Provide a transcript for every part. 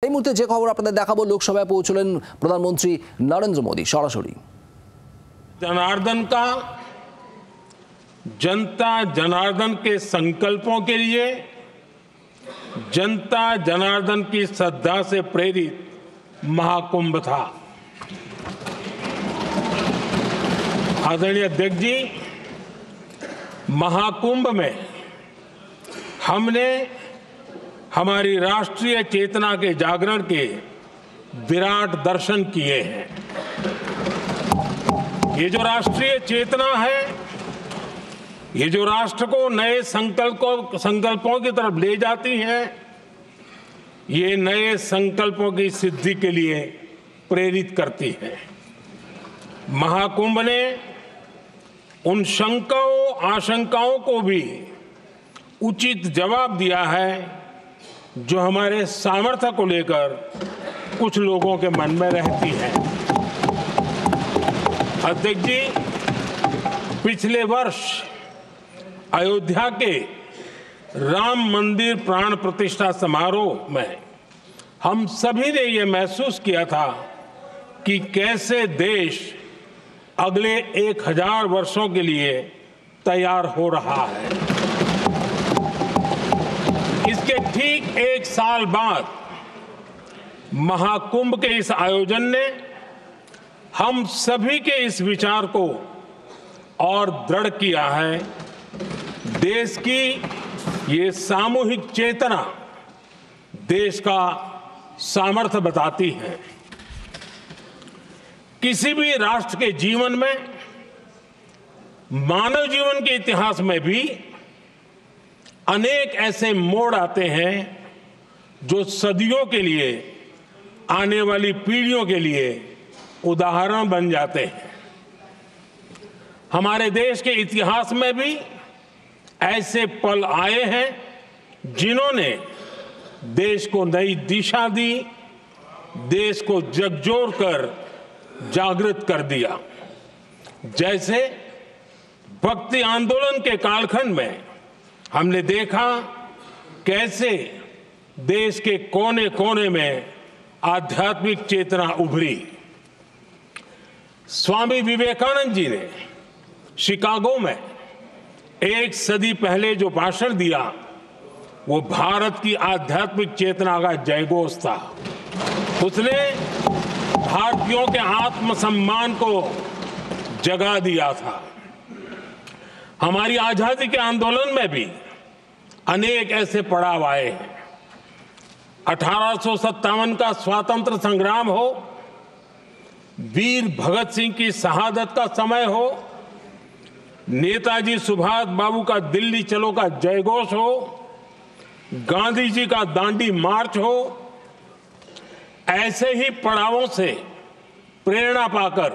এই মুহূর্তে যে খবর আপনাদের দেখাবো, লোকসভায় পৌঁছলেন প্রধানমন্ত্রী নরেন্দ্র মোदी সরাসরি। जनार्दन का जनता जनार्दन के संकल्पों के लिए जनता जनार्दन की श्रद्धा से प्रेरित महाकुंभ था। आदरणीय अध्यक्ष जी, महाकुंभ में हमने हमारी राष्ट्रीय चेतना के जागरण के विराट दर्शन किए हैं। ये जो राष्ट्रीय चेतना है, ये जो राष्ट्र को नए संकल्पों की तरफ ले जाती है, ये नए संकल्पों की सिद्धि के लिए प्रेरित करती है। महाकुंभ ने उन शंकाओं आशंकाओं को भी उचित जवाब दिया है जो हमारे सामर्थ्य को लेकर कुछ लोगों के मन में रहती है। अध्यक्ष जी, पिछले वर्ष अयोध्या के राम मंदिर प्राण प्रतिष्ठा समारोह में हम सभी ने ये महसूस किया था कि कैसे देश अगले 1000 वर्षों के लिए तैयार हो रहा है। इसके ठीक 1 साल बाद महाकुंभ के इस आयोजन ने हम सभी के इस विचार को और दृढ़ किया है। देश की ये सामूहिक चेतना देश का सामर्थ्य बताती है। किसी भी राष्ट्र के जीवन में, मानव जीवन के इतिहास में भी अनेक ऐसे मोड़ आते हैं जो सदियों के लिए, आने वाली पीढ़ियों के लिए उदाहरण बन जाते हैं। हमारे देश के इतिहास में भी ऐसे पल आए हैं जिन्होंने देश को नई दिशा दी, देश को झकझोर कर जागृत कर दिया। जैसे भक्ति आंदोलन के कालखंड में हमने देखा कैसे देश के कोने कोने में आध्यात्मिक चेतना उभरी। स्वामी विवेकानंद जी ने शिकागो में 1 सदी पहले जो भाषण दिया, वो भारत की आध्यात्मिक चेतना का जयघोष था। उसने भारतीयों के आत्मसम्मान को जगा दिया था। हमारी आजादी के आंदोलन में भी अनेक ऐसे पड़ाव आए हैं। 1857 का स्वातंत्र संग्राम हो, वीर भगत सिंह की शहादत का समय हो, नेताजी सुभाष बाबू का दिल्ली चलो का जयघोष हो, गांधी जी का दांडी मार्च हो, ऐसे ही पड़ावों से प्रेरणा पाकर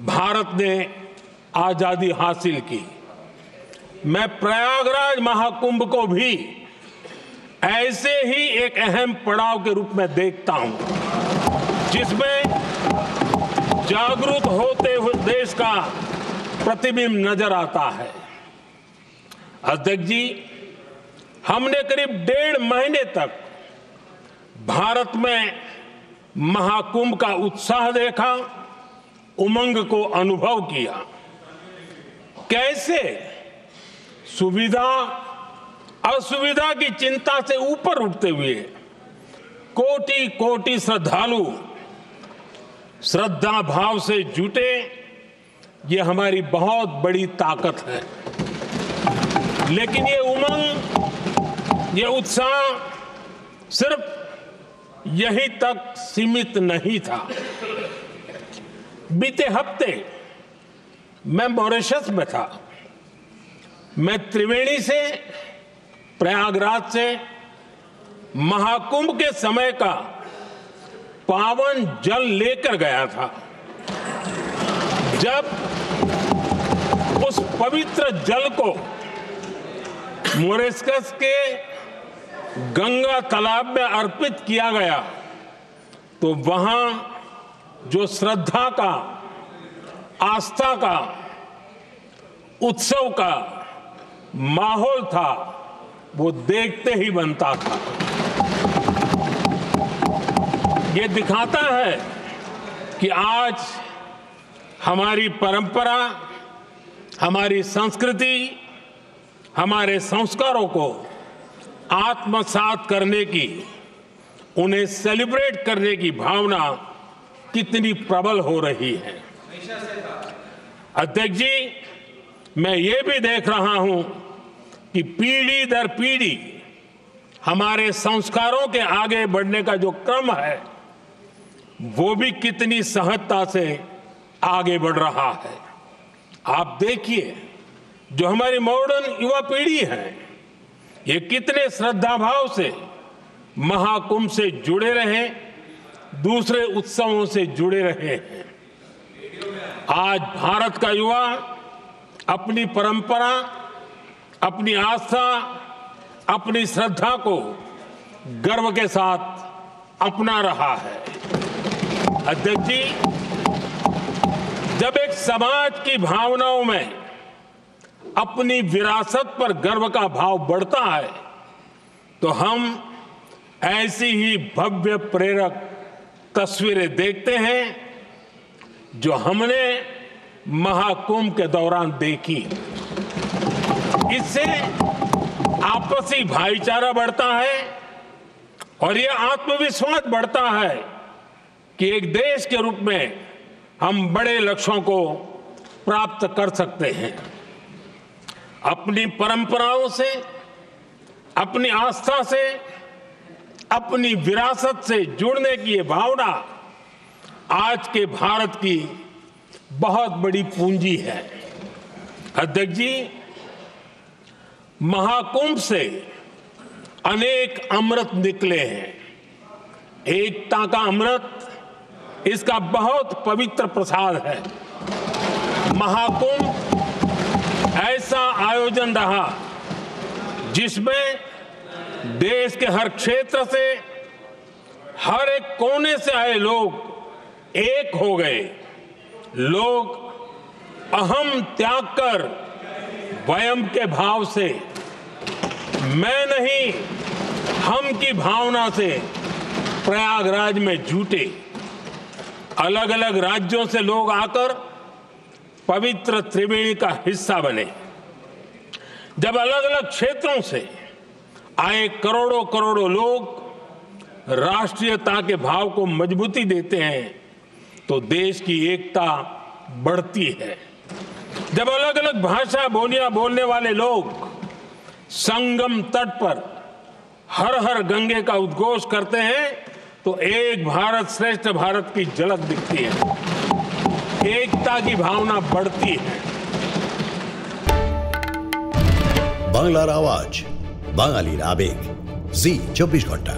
भारत ने आजादी हासिल की। मैं प्रयागराज महाकुंभ को भी ऐसे ही एक अहम पड़ाव के रूप में देखता हूं, जिसमें जागरूक होते हुए देश का प्रतिबिंब नजर आता है। अध्यक्ष जी, हमने करीब 1.5 महीने तक भारत में महाकुंभ का उत्साह देखा, उमंग को अनुभव किया। कैसे सुविधा असुविधा की चिंता से ऊपर उठते हुए कोटि कोटि श्रद्धालु श्रद्धा भाव से जुटे, ये हमारी बहुत बड़ी ताकत है। लेकिन ये उमंग, ये उत्साह सिर्फ यहीं तक सीमित नहीं था। बीते हफ्ते मैं मॉरिशस में था। मैं त्रिवेणी से, प्रयागराज से महाकुंभ के समय का पावन जल लेकर गया था। जब उस पवित्र जल को मॉरिशस के गंगा तालाब में अर्पित किया गया, तो वहां जो श्रद्धा का, आस्था का, उत्सव का माहौल था, वो देखते ही बनता था। ये दिखाता है कि आज हमारी परंपरा, हमारी संस्कृति, हमारे संस्कारों को आत्मसात करने की, उन्हें सेलिब्रेट करने की भावना कितनी प्रबल हो रही है। अध्यक्ष जी, मैं ये भी देख रहा हूं कि पीढ़ी दर पीढ़ी हमारे संस्कारों के आगे बढ़ने का जो क्रम है वो भी कितनी सहजता से आगे बढ़ रहा है। आप देखिए, जो हमारी मॉडर्न युवा पीढ़ी है ये कितने श्रद्धा भाव से महाकुंभ से जुड़े रहे, दूसरे उत्सवों से जुड़े रहे हैं। आज भारत का युवा अपनी परंपरा, अपनी आस्था, अपनी श्रद्धा को गर्व के साथ अपना रहा है। अध्यक्ष जी, जब एक समाज की भावनाओं में अपनी विरासत पर गर्व का भाव बढ़ता है तो हम ऐसी ही भव्य प्रेरक तस्वीरें देखते हैं जो हमने महाकुंभ के दौरान देखी। इससे आपसी भाईचारा बढ़ता है और यह आत्मविश्वास बढ़ता है कि एक देश के रूप में हम बड़े लक्ष्यों को प्राप्त कर सकते हैं। अपनी परंपराओं से, अपनी आस्था से, अपनी विरासत से जुड़ने की ये भावना आज के भारत की बहुत बड़ी पूंजी है। अध्यक्ष जी, महाकुंभ से अनेक अमृत निकले हैं। एकता का अमृत इसका बहुत पवित्र प्रसाद है। महाकुंभ ऐसा आयोजन रहा जिसमें देश के हर क्षेत्र से, हर एक कोने से आए लोग एक हो गए। लोग अहम त्याग कर वयम के भाव से, मैं नहीं हम की भावना से प्रयागराज में जुटे। अलग अलग राज्यों से लोग आकर पवित्र त्रिवेणी का हिस्सा बने। जब अलग अलग क्षेत्रों से आए करोड़ों करोड़ों लोग राष्ट्रीयता के भाव को मजबूती देते हैं तो देश की एकता बढ़ती है। जब अलग अलग भाषा बोलियां बोलने वाले लोग संगम तट पर हर हर गंगे का उद्घोष करते हैं तो एक भारत श्रेष्ठ भारत की झलक दिखती है, एकता की भावना बढ़ती है। বাংলার আওয়াজ, বাঙালির আবেগ, জি 24 ঘন্টা।